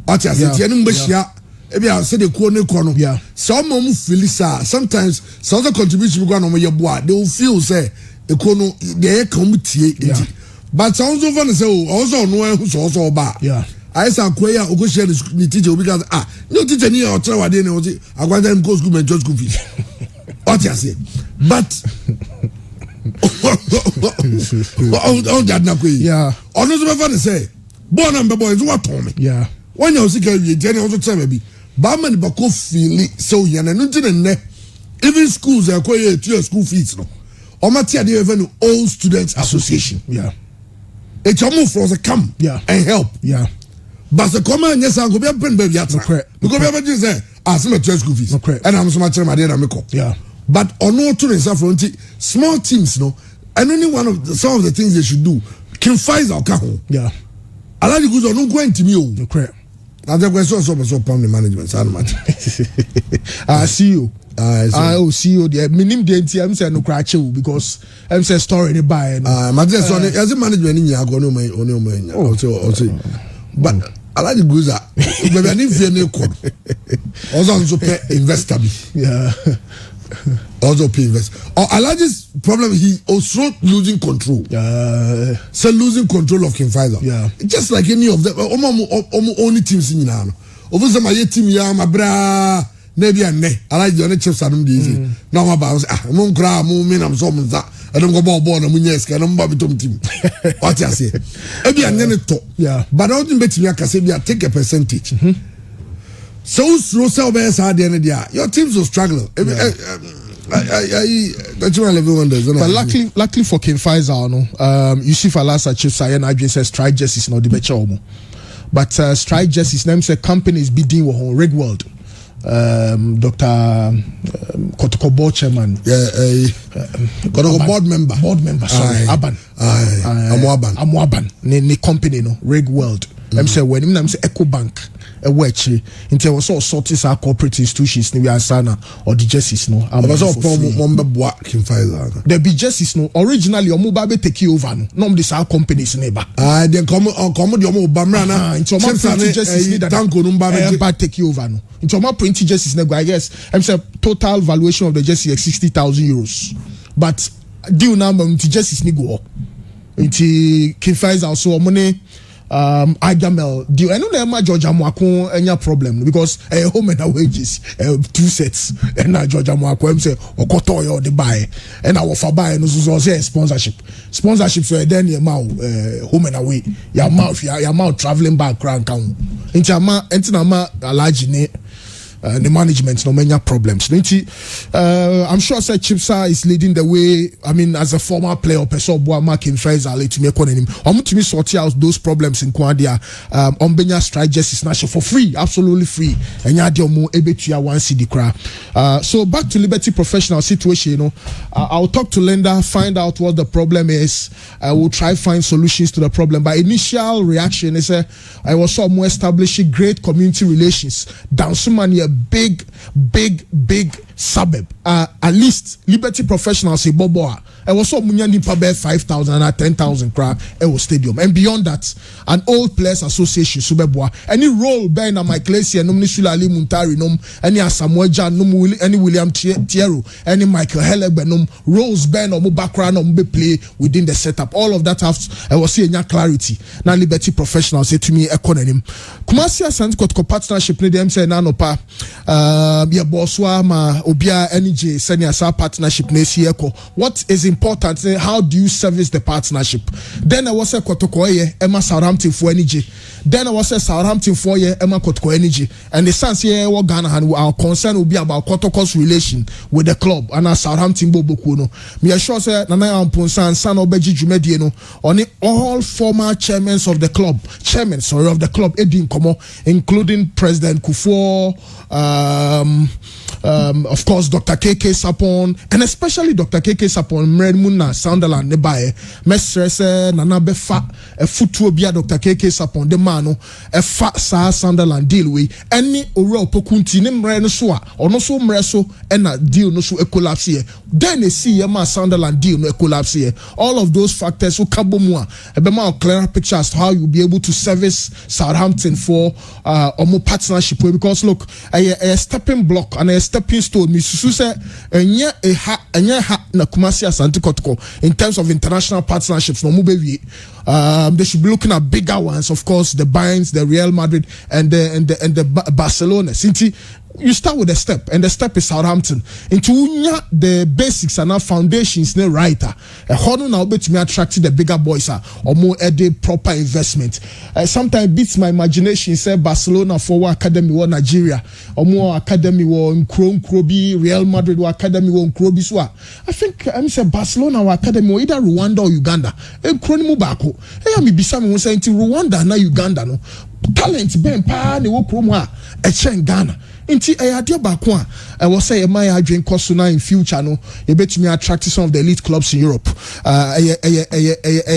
Ati aseti enu mbehia ebi a say the corner corner. Yeah. Some mom feel sometimes some other contribution go on your boy. They will feel say the corner they come tie. But some of them say also no who's also bad. Yeah. I say Akwaya Ogo share the teacher because no teacher near or try wade no say I want them go school and just school fees. What you say? But oh that na kwe. Yeah. Ono so be say born and boy is what told me. Yeah. When you see you journey also tell me Barman bako feel so yana no even schools are quite to your school fees no. Or matia they even old students association. Yeah. It's almost for the come and help. Yeah. But the command yes I go be pen baby at because everybody say as my school fees and I'm so much my dear amiko. Yeah. But on no to from small teams no and only one of some of the things they should do can fight our car. Yeah. I like to go no going to me. Okay. Now the question so pound the management so much. See you. See you there. Minim the NTM say no cry chill because I'm say story ni buy. My dear son, as a management in Yago no man. Also. But I like the goes up. But I need fear no call. Also pay investor. Yeah. Also pay invest. Or Alhaji's problem he also losing control. So losing control of King Faisal. Yeah. Just like any of them. Only teams in Yano. Over some my team ya my bra. Maybe I like the only chips I'm easy. Now my boss mum cry mum I'm so much that I don't go ball and yes can I'm Bobby Tom team. What I say? Maybe I never talk. Yeah. But I don't bet me I can say I take a percentage. So slow best hard the end of the year. Your teams will struggle. But luckily for King Faisal, no, Yusuf Alasa Chief Sayan Adrian says strike justice no the better. But strike justice name say companies bidding on Rig World. Dr. Kotoko board chairman. Kotoko board member. Sorry, Aban. Amwaban. Ne company no Rig World. I'm say when I'm say Eco Bank ewechi nti was all sorties our corporate institutions ni we asana or the jerseys no am so pom beboa King Faisal the be jerseys no originally omo ba be take over no this our companies neighbor they come the omo ba mra na nti omo print jerseys ni that tanko no ba take over no nti omo print jerseys na go I guess I'm say total valuation of the jersey is 60,000 euros but deal number nti jerseys ni go nti King Faisal so omo ne Agamel do I know that George Amoako any problem because home and away wages 2 sets and now George Amoako say okoto or the buy and our for buy no so say sponsorship so then your home and away your mouth traveling back crown count into ama alaji ne the management no many problems. I'm sure Sir Chipsa is leading the way. I mean, as a former player, person marking Faisal to me economy. I'm to me sort out those problems in Kwandia. Benya strike justice national for free, absolutely free. And yadio mo ebetuya 1 CD cra. So back to Liberty Professional situation. You know, I'll talk to Linda, find out what the problem is. I will try find solutions to the problem. But initial reaction is I was so more establishing great community relations. Down Sumania. Big suburb. At least Liberty Professionals say Boboa. I was so munyandi pabe 5,000 and 10,000 crowd at stadium. And beyond that, an old players association Subeboa. Any role Ben and Mike Lacy and Nomnisula Ali Muntari num any Asamoah num any William Thierry, any Michael Hellebenum roles Ben or background or play within the setup. All of that I was seeing clarity. Now Liberty Professionals say to me economy. Kumasi Asante Kotoko partnership ne dem say nanopa ya boswa ma obia NJ senior sa partnership ne sieko. What is important? How do you service the partnership? Then I was a Kotoko Emma Southampton for energy. Then I was a Southampton for Emma Kotoko energy. And the sense here what Ghana and our concern will be about Kotoko's relation with the club and our Southampton Bobokuno. Me assure say Nana Amponsa and San Obeji Jumedieno on all former chairmen of the club, of the club, Edin Komo, including President Kufuor, of course, Dr. KK Sapon, and especially Dr. KK Sapon, Mredmuna, Sunderland, Nebae, Mestre, Nana Befa, a Futuobia, Dr. KK Sapon, the Mano, a fat Sa Sunderland deal with any Oro Pokunti, Nemrenosua, or no so Mreso, and a deal no so a collapse here. Then they see a Sunderland deal no collapse here. All of those factors, so Kabomua, a Bema clearer picture as to how you'll be able to service Southampton for more partnership because look, a stepping block and a stepping stone. Misusu say enya ha na Kumasi Asante Kotoko in terms of international partnerships. No mubewi. They should be looking at bigger ones, of course, the Bayerns, the Real Madrid, and the Barcelona. Since you start with a step, and the step is Southampton. Into the basics and our foundations, no writer. A hodl now bet me attracted the bigger boys or more proper investment. Sometimes beats my imagination. Say Barcelona for academy or Nigeria, or more academy or Krobi, Real Madrid or academy or Krobi. So I think I'm say Barcelona or academy or either Rwanda or Uganda. Bako. Hey, me be someone saying to Rwanda na Uganda no talent ben pa ne wo promo a e Ghana. Inti idea back one. I was say my drink cost now in future no you bet me attract some of the elite clubs in Europe.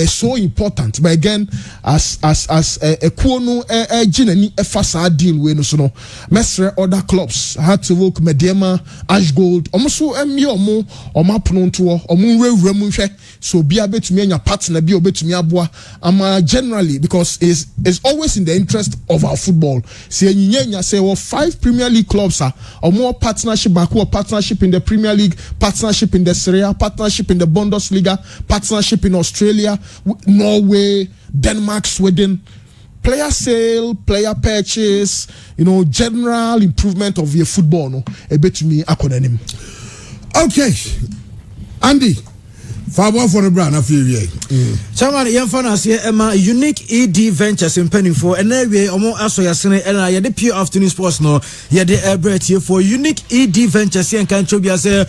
So important. But again, as a kuono jinani a fasa deal we no so no mesre other clubs had to work Medema, Ash Gold, almost emi omo omapono to omo rewremu so be a bet me your partner be obet me aboa ama generally because it's always in the interest of our football. See nyenya say 5 Premier League clubs are or more partnership back or partnership in the Premier League, partnership in the Serie A, partnership in the Bundesliga, partnership in Australia, Norway, Denmark, Sweden. Player sale, player purchase, general improvement of your football. No, a bit to me acronym. Okay, Andy. Fabo for the brand of you. Chairman, Yanfanas here, Emma, Unique ED Ventures in Pennyford, and anyway, Omo Aso Yasene, and I had the pure afternoon sports no, yeah, the bread here for Unique ED Ventures here, and can Chobia say,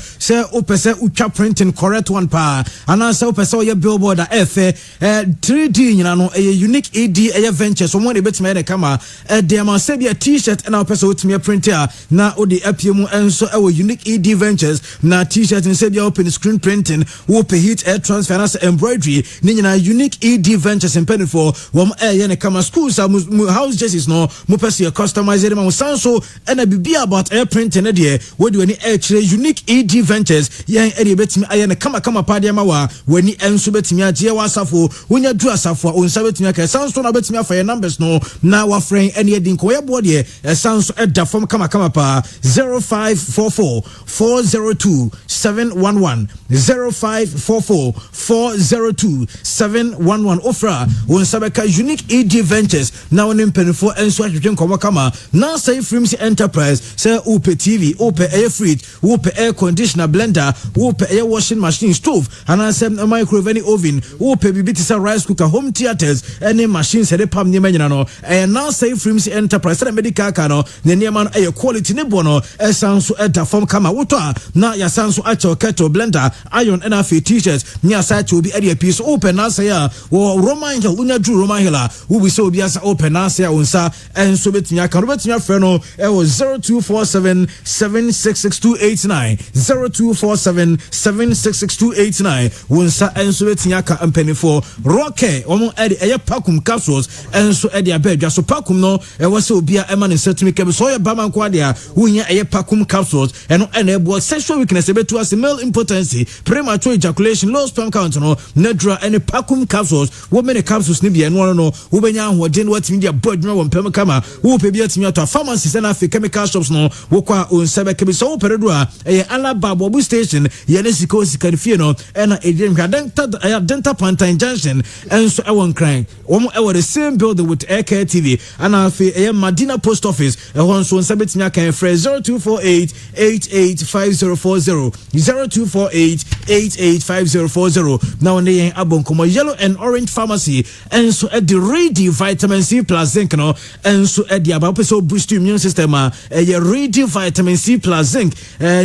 Opesa Ucha printing correct one pa, and I say Opesa your billboard at F 3D, a Unique ED Ventures, someone a bit made a camera, a Diamond Sabia t-shirt, and our person with me a printer, now Odi Epium, and so our Unique ED Ventures, now t-shirt and Sabia open screen printing, whoop heat air transfer and embroidery nina unique ED ventures in penny for wom ne kama schools house jerseys no mo pese customize them sanso and be about air printing e de we do any air unique ED ventures yen e betimi aye ne kama padia ma wa wani enso betimi agye wa asafo wonya du asafo onsa betimi aka sanso na betimi afa numbers no na wa friend any edin ko ye bo de sanso e da form kama pa 0544 402 711 0544 402 711 ofra onsa beka unique ED ventures na wonim penfo enso ahwetwe komo kama na say Frims Enterprise say upe TV upe air fridge upe air conditioner blender upe air washing machine stove and a microwave oven upe bibiti sa rice cooker home theaters any machines de pam nyema nyina no and now say Frims Enterprise na medical car no ne nyema no air quality ne bono esanso eta form kama woto na ya sanso acho kettle blender iron and a t-shirts nya sa cha obi area piece open na say wo Roman Hill unya dru Roman Hill wo bi say obi asa open na say onsa enso betinya kan betinya frɛ no e wo 0247 766289 0247 766289 wonsa enso betinya ka ampani for rocket omo ede eye pakum capsules enso ede abedwa so pakum no e wo se obi a ema ne setumi kebe so ye bama nko ade a wonya eye pakum capsules eno ene ebo sexual weakness ebetu as male impotency premature ejaculation low sperm count no nedra ene pakum capsules wo many capsules ne bia no no wo benya ahoden watimi dia bodwuma wo mpem kama wo pe bia timi ato pharmacies na afi chemical shops no wo kwa onsebe kebe so peredo a eye alaba bobu station ye ne sika fie no ena edem dental Pantan Junction enso ewon kran wo ewo the same building with Aircare TV and afi eye Madina Post Office ehon so nsebe timi kan frɛ 0248 885040 0248 885040 now on the abonkomo yellow and orange pharmacy enso at the ready vitamin C plus zinc no enso at the about so boost immune system eye ready vitamin C plus zinc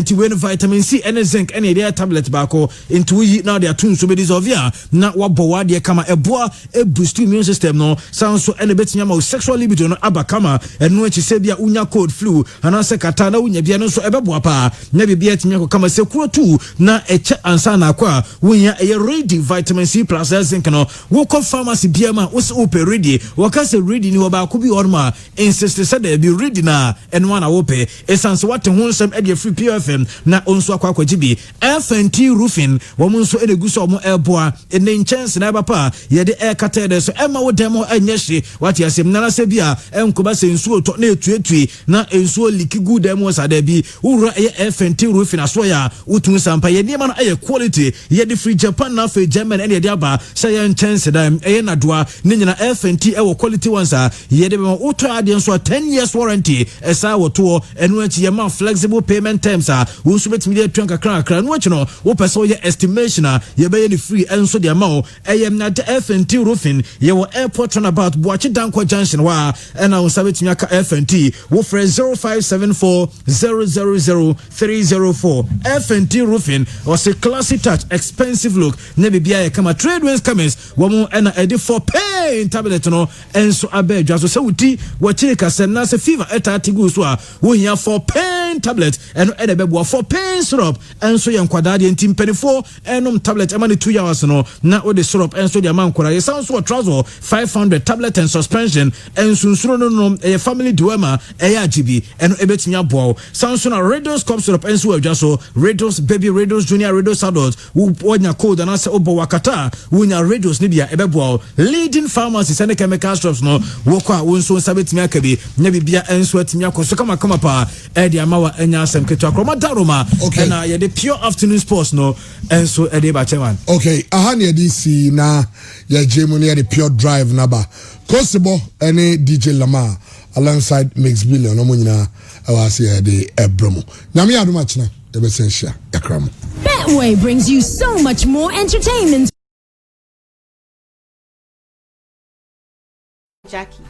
to win vitamin C and zinc and the tablet bako into now they are two so be dissolve ya na wabo wade kama eboa e boost immune system no sounds so and betinya ma sexual libido no abakama eno echi se bia unya cold flu ana se kata na unya bia no so ebeboa pa na bibia tinya ko kama se kuro tu na eche ansa na kwa unya e ready vitamin C plus zinc no wo ko pharmacy bia ma wo se ope ready wo ka se ready ni wo ba ko bi orma insist say there be ready na eno na wo pe essence what ho nsem e dey free PFM na onso akwa gibi FNT roofing wo mun so ene guso mo eboa ene chance na papa ye de air cutter so ema wo demo anya hye what you say na se bia enkoba se nsuo to na etuetue na ensuo liki good demo sa da bi wura ye FNT roofing aso ya utun sampa ye niam na aye quality ye de free Japan na fe German ene de aba say ye chance da ye na doa ne nyina FNT e wo quality ones a ye de be auto ade so 10 years warranty esa wo to eno achi ye ma flexible payment terms a wo so betimi de twanka kra no achi no wo person ye estimation a ye be ye free enso de ma o eyem na FNT roofing ye wo airport runabout Boachi Danko Junction wa ena wo sabetimi aka FNT wo frɛ 0574 000 304 FNT roofing was a classy touch expensive look ne bibia ye kama trade winds comers wo mo ena edi for pain tablet no enso abedwa so sewuti wo chirika sem na se fever etati gu so a wo hia for pain tablet eno ede bebo for pain syrup enso ye nkwada de ntimpanifo enom tablet ema ne 2 hours no na wo de syrup enso de man kwara ye sounds so trouser 500 tablet and suspension enso nsuro no e family duema e agibi eno ebetimi abo sounds so na Radios cough syrup enso adwa so Radios baby Radios junior Radios adult wo onya code na se obo wakata wonya Radios ne bia ebebo leading pharmacies and chemical shops no wo kwa wo nso sabetimi akabi na bibia enso atimi akoso kama pa e de amawa enya asem ketu akroma daroma na ye de pure afternoon sports no enso e de ba chairman okay aha ne DC na ya jemu ne de pure drive na ba Kosibo any DJ Lama alongside Mix Billion no mo nyina e wa se de ebromo nyame adoma chena e be sensia yakramo Betway brings you so much more entertainment. Jackie,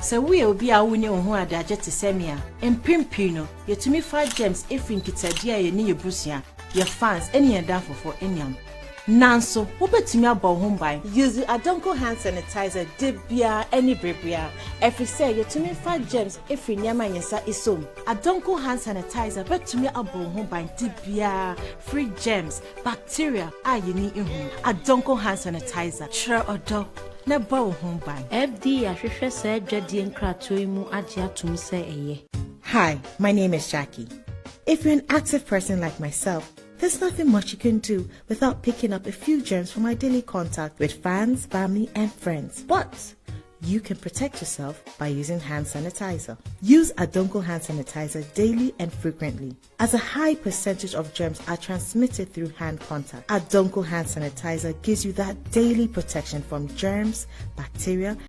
so we will be a winner who are there just to send me and Pimpino, you to me 5 gems if in Kitsadia, you need your Brucia, your fans, any and for any. Nanso, wobetumi abɔ ho ban. Use Adonko hand sanitizer debia any brebia. Every say yetumi fa germs every nyama yensa isom. Adonko hand sanitizer betumi abɔ ho ban debia free germs, bacteria ayini ihu. Adonko hand sanitizer. Try odo. Hi, my name is Jackie. If you're an active person like myself, there's nothing much you can do without picking up a few germs from my daily contact with fans, family, and friends. But you can protect yourself by using hand sanitizer. Use Adonko hand sanitizer daily and frequently, as a high percentage of germs are transmitted through hand contact. Adonko hand sanitizer gives you that daily protection from germs, bacteria,